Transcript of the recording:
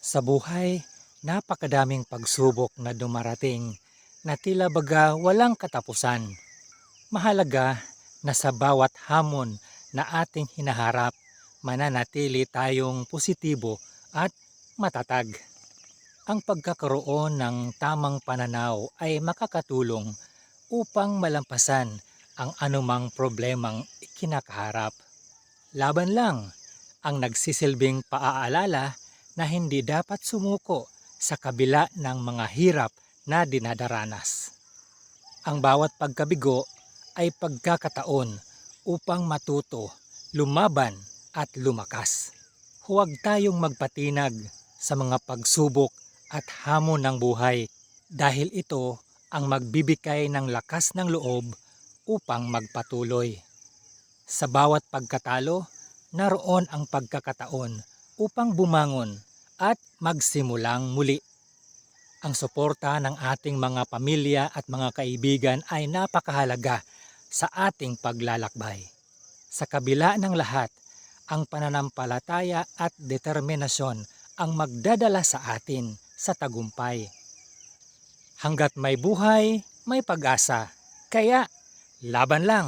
Sa buhay, napakadaming pagsubok na dumarating na tila baga walang katapusan. Mahalaga na sa bawat hamon na ating hinaharap, mananatili tayong positibo at matatag. Ang pagkakaroon ng tamang pananaw ay makakatulong upang malampasan ang anumang problemang kinakaharap. Laban lang ang nagsisilbing paaalala na hindi dapat sumuko sa kabila ng mga hirap na dinadaranas. Ang bawat pagkabigo ay pagkakataon upang matuto, lumaban at lumakas. Huwag tayong magpatinag sa mga pagsubok at hamon ng buhay dahil ito ang magbibigay ng lakas ng loob upang magpatuloy. Sa bawat pagkatalo, naroon ang pagkakataon upang bumangon at magsimulang muli. Ang suporta ng ating mga pamilya at mga kaibigan ay napakahalaga sa ating paglalakbay. Sa kabila ng lahat, ang pananampalataya at determinasyon ang magdadala sa atin sa tagumpay. Hanggat may buhay, may pag-asa. Kaya, laban lang!